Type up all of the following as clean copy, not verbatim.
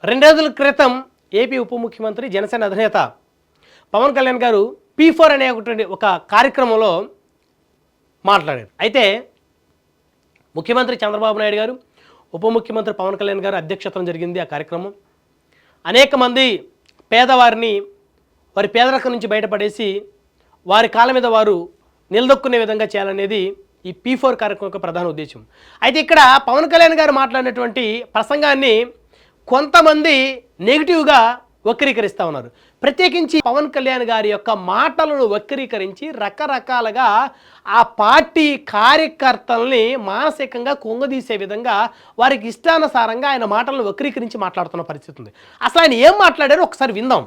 2 రోజుల క్రితం ఏపీ ఉప ముఖ్యమంత్రి జనసేన అధినేత పవన్ కళ్యాణ్ గారు P4 అనే ఒక కార్యక్రమంలో మాట్లాడారు. అయితే ముఖ్యమంత్రి చంద్రబాబు నాయుడు గారు, ఉప ముఖ్యమంత్రి పవన్ కళ్యాణ్ గారు అధ్యక్షతన జరిగింది ఆ కార్యక్రమం. అనేక మంది పేదవారిని వారి పేదరికం నుంచి బయటపడేసి వారి కాళ్ళ మీద వారు నిలదొక్కునే విధంగా చేయాలనేది ఈ P4 కార్యక్రమం యొక్క ప్రధాన ఉద్దేశం. అయితే ఇక్కడ పవన్ కళ్యాణ్ గారు మాట్లాడినటువంటి ప్రసంగాన్ని కొంతమంది నెగిటివ్గా వక్రీకరిస్తూ ఉన్నారు. ప్రత్యేకించి పవన్ కళ్యాణ్ గారి యొక్క మాటలను వక్రీకరించి రకరకాలుగా ఆ పార్టీ కార్యకర్తల్ని మానసికంగా కుంగదీసే విధంగా వారికి ఇష్టానుసారంగా ఆయన మాటలను వక్రీకరించి మాట్లాడుతున్న పరిస్థితి ఉంది. అసలు ఆయన ఏం మాట్లాడారో ఒకసారి విందాం.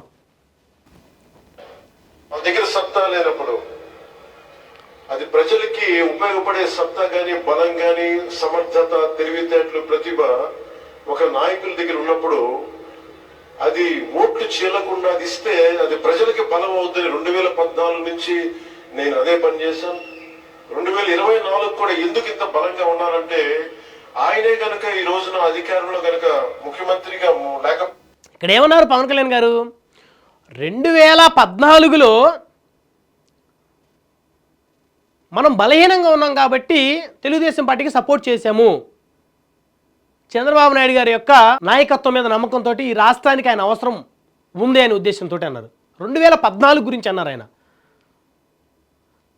దగ్గర సత్తా లేనప్పుడు అది ప్రజలకి ఉపయోగపడే సత్తా గాని, బలం గాని, సమర్థత, తెలివితేటలు, ప్రతిభ ఒక నాయకుల దగ్గర ఉన్నప్పుడు అది ఓట్లు చీలకుండా అది ఇస్తే అది ప్రజలకి బలం అవుతుంది. 2014 నుంచి నేను అదే పని చేశాను. 2024 కూడా ఎందుకు ఇంత బలంగా ఉండాలంటే ఆయనే కనుక ఈ రోజున అధికారంలో కనుక ముఖ్యమంత్రిగా లేక ఇక్కడ ఏమన్నారు పవన్ కళ్యాణ్ గారు, 2014లో మనం బలహీనంగా ఉన్నాం కాబట్టి తెలుగుదేశం పార్టీకి సపోర్ట్ చేశాము. చంద్రబాబు నాయుడు గారి యొక్క నాయకత్వం మీద నమ్మకంతో ఈ రాష్ట్రానికి ఆయన అవసరం ఉంది అనే ఉద్దేశంతో అన్నారు. 2014 గురించి అన్నారు ఆయన.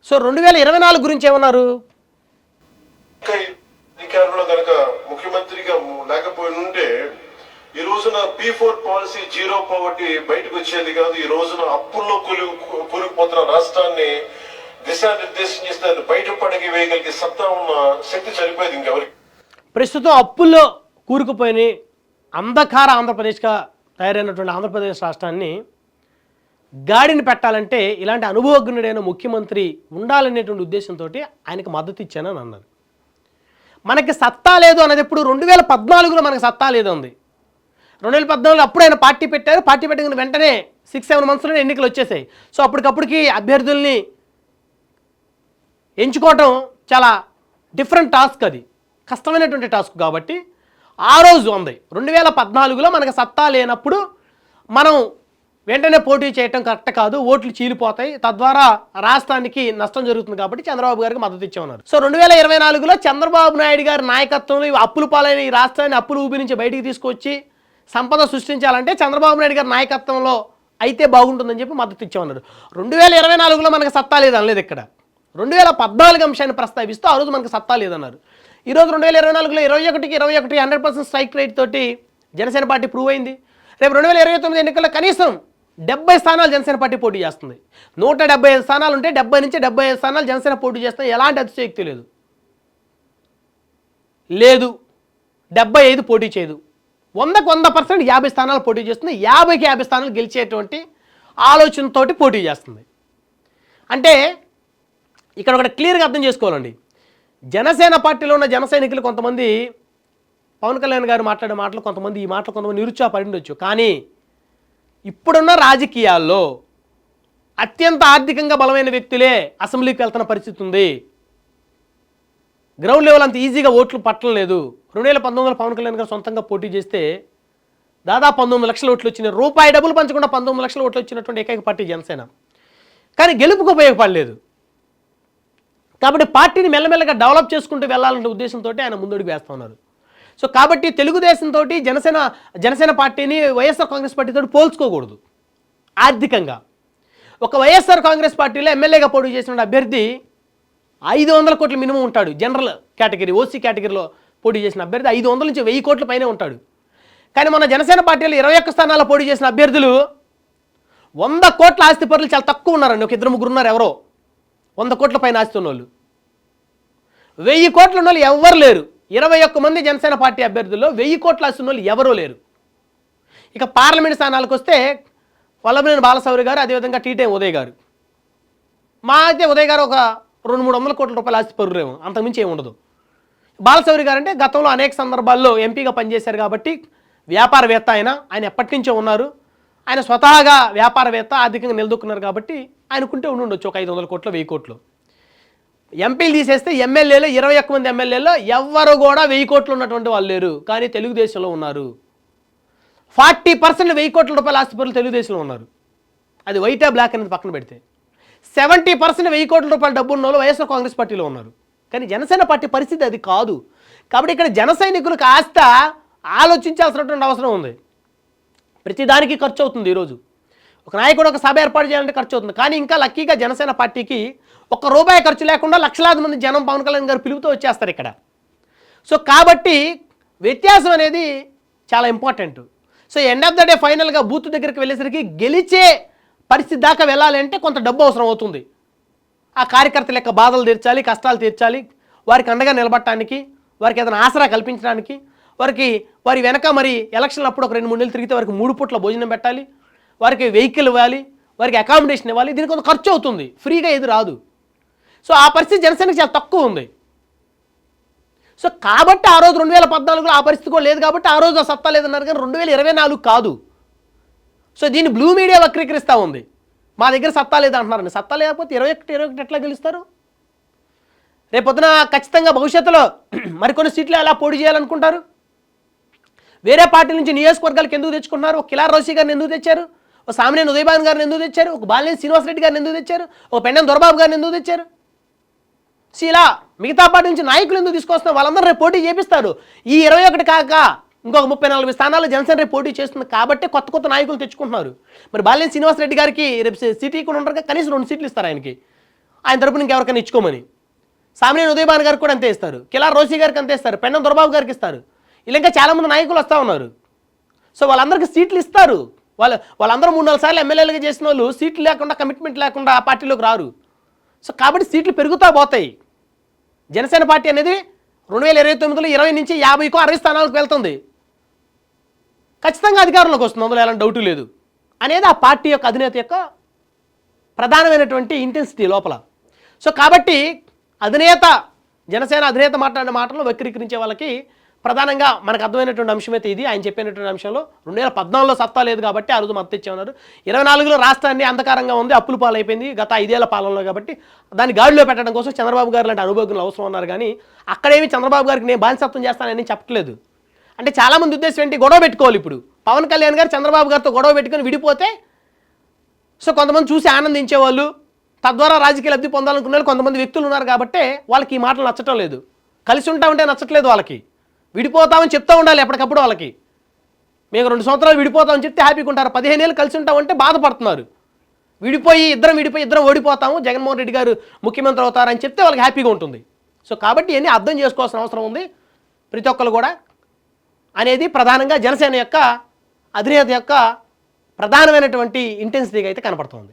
సో 2024 గురించి ఏమన్నారు? అధికారంలో కనుక ముఖ్యమంత్రిగా లేకపోయి ఉంటే ఈ రోజున P4 పాలసీ, జీరో పావర్టీ బయటకు వచ్చేది కాదు. ఈ రోజున అప్పుల్లో కూలిపోతున్న రాష్ట్రాన్ని దిశానిర్దేశం చేస్తే బయటపడకి వేయగలిగే సత్తా ఉన్న శక్తి సరిపోయేది ఇంకెవరికి. ప్రస్తుతం అప్పుల్లో కూరుకుపోయి అంధకార ఆంధ్రప్రదేశ్గా తయారైనటువంటి ఆంధ్రప్రదేశ్ రాష్ట్రాన్ని గాడిని పెట్టాలంటే ఇలాంటి అనుభవజ్ఞుడైన ముఖ్యమంత్రి ఉండాలనేటువంటి ఉద్దేశంతో ఆయనకు మద్దతు ఇచ్చానని అన్నారు. మనకి సత్తా లేదు అన్నది ఎప్పుడు 2014లో మనకి సత్తా లేదు ఉంది. 2014లో అప్పుడు ఆయన పార్టీ పెట్టారు. పార్టీ పెట్టిన వెంటనే 6-7 మంత్స్లోనే ఎన్నికలు వచ్చేసాయి. సో అప్పటికప్పటికి అభ్యర్థుల్ని ఎంచుకోవటం చాలా డిఫరెంట్ టాస్క్, అది కష్టమైనటువంటి టాస్క్. కాబట్టి ఆ రోజు ఉంది 2014లో మనకు సత్తా లేనప్పుడు మనం వెంటనే పోటీ చేయటం కరెక్ట్ కాదు, ఓట్లు చీలిపోతాయి, తద్వారా రాష్ట్రానికి నష్టం జరుగుతుంది కాబట్టి చంద్రబాబు గారికి మద్దతు ఇచ్చామన్నారు. సో 2024లో చంద్రబాబు నాయుడు గారి నాయకత్వంలో అప్పుల పాలైన ఈ రాష్ట్రాన్ని అప్పుల ఊబి నుంచి బయటికి తీసుకొచ్చి సంపద సృష్టించాలంటే చంద్రబాబు నాయుడు గారి నాయకత్వంలో అయితే బాగుంటుందని చెప్పి మద్దతు ఇచ్చామన్నారు. 2024లో మనకు సత్తా లేదు అనలేదు. ఇక్కడ 2014 అంశాన్ని ప్రస్తావిస్తూ ఆ రోజు మనకు సత్తా లేదన్నారు. ఈరోజు 2024లో 21కి 21 100% స్ట్రైక్ రేట్ తోటి జనసేన పార్టీ ప్రూవ్ అయింది. రేపు 2029 ఎన్నికల్లో కనీసం 70 స్థానాలు జనసేన పార్టీ పోటీ చేస్తుంది. 175 స్థానాలు ఉంటే 70 నుంచి 75 స్థానాలు జనసేన పోటీ చేస్తాయి. ఎలాంటి అతిశయోక్తి లేదు. 75 పోటీ చేయదు. 100కు 100% 50 స్థానాలు పోటీ చేస్తుంది. 50కి 50 స్థానాలు గెలిచేటువంటి ఆలోచనతోటి పోటీ చేస్తుంది. అంటే ఇక్కడ ఒకటి క్లియర్గా అర్థం చేసుకోవాలండి. జనసేన పార్టీలో ఉన్న జన సైనికులు కొంతమంది పవన్ కళ్యాణ్ గారు మాట్లాడే మాటలు, కొంతమంది ఈ మాటలు కొంతమంది నిరుత్సాహపడి ఉండొచ్చు. కానీ ఇప్పుడున్న రాజకీయాల్లో అత్యంత ఆర్థికంగా బలమైన వ్యక్తులే అసెంబ్లీకి వెళ్తున్న పరిస్థితి ఉంది. గ్రౌండ్ లెవెల్ అంత ఈజీగా ఓట్లు పట్టడం లేదు. 2019లో పవన్ కళ్యాణ్ గారు సొంతంగా పోటీ చేస్తే దాదాపు 19 లక్షల ఓట్లు వచ్చినాయి. రూపాయి డబ్బులు పంచకుండా 19 లక్షల ఓట్లు వచ్చినటువంటి ఏకైక పార్టీ జనసేన. కానీ గెలుపుకు ఉపయోగపడలేదు. కాబట్టి పార్టీని మెల్లమెల్లగా డెవలప్ చేసుకుంటూ వెళ్ళాలనే ఉద్దేశంతో ఆయన ముందడుగు వేస్తూ ఉన్నారు. సో కాబట్టి తెలుగుదేశంతో జనసేన పార్టీని వైఎస్ఆర్ కాంగ్రెస్ పార్టీతో పోల్చుకోకూడదు. ఆర్థికంగా ఒక వైఎస్ఆర్ కాంగ్రెస్ పార్టీలో ఎమ్మెల్యేగా పోటీ చేసిన అభ్యర్థి 500 కోట్ల మినిమం ఉంటాడు. జనరల్ కేటగిరీ, ఓసీ కేటగిరీలో పోటీ చేసిన అభ్యర్థి 500 నుంచి 1000 కోట్ల పైనే ఉంటాడు. కానీ మన జనసేన పార్టీలో 21 స్థానాల్లో పోటీ చేసిన అభ్యర్థులు 100 కోట్ల ఆస్తి పరులు చాలా తక్కువ ఉన్నారండి. ఒక 2-3 ఉన్నారు. ఎవరో 100 కోట్ల పైన ఆస్తి ఉన్న వాళ్ళు, 1000 కోట్ల ఉన్న వాళ్ళు ఎవరు లేరు. 21 మంది జనసేన పార్టీ అభ్యర్థుల్లో 1000 కోట్ల ఆస్తి ఉన్న వాళ్ళు ఎవరూ లేరు. ఇక పార్లమెంట్ స్థానాలకు వస్తే వల్లభనేని బాలశౌరి గారు, అదేవిధంగా టీటైం ఉదయ్ గారు. మా అయితే ఉదయ్ గారు ఒక 200-300 కోట్ల రూపాయల ఆస్తి పరురేమో, అంతకుమించి ఏమి ఉండదు. బాలశౌరి గారు అంటే గతంలో అనేక సందర్భాల్లో ఎంపీగా పనిచేశారు కాబట్టి వ్యాపారవేత్త. ఆయన ఎప్పటి నుంచో ఉన్నారు. ఆయన స్వతహాగా వ్యాపారవేత్త, ఆర్థికంగా నిలదొక్కున్నారు కాబట్టి ఆయనకుంటే ఉండొచ్చు ఒక 500 కోట్లు 1000 కోట్లు. ఎంపీలు తీసేస్తే ఎమ్మెల్యేలు 21 మంది ఎమ్మెల్యేలో ఎవ్వరు కూడా 1000 కోట్లు ఉన్నటువంటి వాళ్ళు లేరు. కానీ తెలుగుదేశంలో ఉన్నారు. 40% 1000 కోట్ల రూపాయల ఆస్తిపరులు తెలుగుదేశంలో ఉన్నారు. అది వైటా బ్లాక్ అనేది పక్కన పెడితే 70% 1000 కోట్ల రూపాయల డబ్బు ఉన్న వాళ్ళు వైఎస్ఆర్ కాంగ్రెస్ పార్టీలో ఉన్నారు. కానీ జనసేన పార్టీ పరిస్థితి అది కాదు. కాబట్టి ఇక్కడ జన సైనికులకు కాస్త ఆలోచించాల్సినటువంటి అవసరం ఉంది. ప్రతిదానికి ఖర్చు అవుతుంది. ఈరోజు ఒక నాయకుడు ఒక సభ ఏర్పాటు చేయాలంటే ఖర్చు అవుతుంది. కానీ ఇంకా లక్కీగా జనసేన పార్టీకి ₹1 ఖర్చు లేకుండా లక్షలాది మంది జనం పవన్ కళ్యాణ్ గారు పిలుపుతో వచ్చేస్తారు ఇక్కడ. సో కాబట్టి వ్యత్యాసం అనేది చాలా important. So end of the day ఫైనల్గా బూత్ దగ్గరికి వెళ్ళేసరికి గెలిచే పరిస్థితి దాకా వెళ్ళాలి అంటే కొంత డబ్బు అవసరం అవుతుంది. ఆ కార్యకర్తల యొక్క బాధలు తీర్చాలి, కష్టాలు తీర్చాలి, వారికి అండగా నిలబడటానికి, వారికి ఏదైనా ఆసరా కల్పించడానికి, వారి వెనక మరి ఎలక్షన్లు అప్పుడు ఒక 2-3 నెలలు తిరిగితే వారికి 3 పూట్ల భోజనం పెట్టాలి, వారికి వెహికల్ ఇవ్వాలి, వారికి అకామిడేషన్ ఇవ్వాలి. దీనికి కొంత ఖర్చు అవుతుంది, ఫ్రీగా ఏది రాదు. సో ఆ పరిస్థితి జనసేనకి చాలా తక్కువ ఉంది. సో కాబట్టి ఆ రోజు 2014లో ఆ పరిస్థితి కూడా లేదు కాబట్టి ఆ రోజు ఆ సత్తా లేదన్నారు. కానీ 2024 కాదు. సో దీన్ని బ్లూ మీడియా వక్రీకరిస్తూ ఉంది. మా దగ్గర సత్తా లేదంటున్నారని. సత్తా లేకపోతే 21 ఎట్లా గెలుస్తారు? రేపొద్దున ఖచ్చితంగా భవిష్యత్తులో మరికొన్ని సీట్లు ఎలా పోటీ చేయాలనుకుంటారు? వేరే పార్టీ నుంచి నియోజకవర్గాలకు ఎందుకు తెచ్చుకున్నారు? ఒక కిలార్ రోషి గారిని ఎందుకు తెచ్చారు? ఒక సామినేని ఉదయభాన్ గారిని ఎందుకు తెచ్చారు? ఒక బాలినేని శ్రీనివాసరెడ్డి గారిని ఎందుకు తెచ్చారు? ఒక పెండెం దొరబాబు గారిని ఎందుకు తెచ్చారు? ఇలా మిగతా పార్టీ నుంచి నాయకులు ఎందుకు తీసుకొస్తున్నారు? వాళ్ళందరూ రేపు పోటీ చేపిస్తారు. ఈ 21 కాక ఇంకొక 30-40 స్థానాలు జనసేన రేపు పోటీ చేస్తుంది కాబట్టి కొత్త నాయకులు తెచ్చుకుంటున్నారు. మరి బాలినేని శ్రీనివాసరెడ్డి గారికి రేపు సిటీ కూడా ఉంటారు, కనీసం 2 సీట్లు ఇస్తారు ఆయనకి, ఆయన తరపున ఇంకెవరికైనా ఇచ్చుకోమని. సామినేని ఉదయభాన్ గారికి కూడా అంతే ఇస్తారు, కిలార్ రోషి గారికి అంతే ఇస్తారు, పెండెం దొరబాబు గారికి ఇస్తారు. ఇలా ఇంకా చాలామంది నాయకులు వస్తూ ఉన్నారు. సో వాళ్ళందరికీ సీట్లు ఇస్తారు. వాళ్ళందరూ 3-4 సార్లు ఎమ్మెల్యేలుగా చేసిన వాళ్ళు సీట్లు లేకుండా, కమిట్మెంట్ లేకుండా ఆ పార్టీలోకి రారు. సో కాబట్టి సీట్లు పెరుగుతూ పోతాయి. జనసేన పార్టీ అనేది 2029లో 20 నుంచి 50కో 60 స్థానాలకు వెళ్తుంది. ఖచ్చితంగా అధికారంలోకి వస్తుంది, అందులో ఎలాంటి డౌటు లేదు అనేది ఆ పార్టీ యొక్క అధినేత యొక్క ప్రధానమైనటువంటి ఇంటెన్సిటీ లోపల. సో కాబట్టి జనసేన అధినేత మాట్లాడిన మాటలను వక్రీకరించే వాళ్ళకి ప్రధానంగా మనకు అర్థమైనటువంటి అంశం అయితే ఇది. ఆయన చెప్పినటువంటి అంశంలో 2014లో సత్తా లేదు కాబట్టి ఆ రోజు మద్దతు ఇచ్చేవారు. 24లో రాష్ట్రాన్ని అంధకారంగా ఉంది, అప్పుల పాలైపోయింది గత 5 ఏళ్ల పాలనలో. కాబట్టి దాన్ని గాడిలో పెట్టడం కోసం చంద్రబాబు గారు లాంటి అనుభవజ్ఞులు అవసరం ఉన్నారు. కానీ అక్కడేమి చంద్రబాబు గారికి నేను బానిసత్వం చేస్తానని చెప్పట్లేదు. అంటే చాలామంది ఉద్దేశం ఏంటి, గొడవ పెట్టుకోవాలి. ఇప్పుడు పవన్ కళ్యాణ్ గారు చంద్రబాబు గారితో గొడవ పెట్టుకొని విడిపోతే సో కొంతమంది చూసి ఆనందించేవాళ్ళు, తద్వారా రాజకీయ లబ్ధి పొందాలనుకునే వాళ్ళు కొంతమంది వ్యక్తులు ఉన్నారు. కాబట్టి వాళ్ళకి ఈ మాటలు నచ్చటం లేదు. కలిసి ఉంటామంటే నచ్చట్లేదు వాళ్ళకి. విడిపోతామని చెప్తూ ఉండాలి ఎప్పటికప్పుడు వాళ్ళకి. మేము 2 సంవత్సరాలు విడిపోతామని చెప్తే హ్యాపీగా ఉంటారు. 15 ఏళ్ళు కలిసి ఉంటామంటే బాధపడుతున్నారు. ఇద్దరం ఓడిపోతాము, జగన్మోహన్ రెడ్డి గారు ముఖ్యమంత్రి అవుతారని చెప్తే వాళ్ళకి హ్యాపీగా ఉంటుంది. సో కాబట్టి ఇవన్నీ అర్థం చేసుకోవాల్సిన అవసరం ఉంది ప్రతి ఒక్కరు కూడా అనేది ప్రధానంగా జనసేన యొక్క అధినేత యొక్క ప్రధానమైనటువంటి ఇంటెన్సిటీగా అయితే కనపడుతుంది.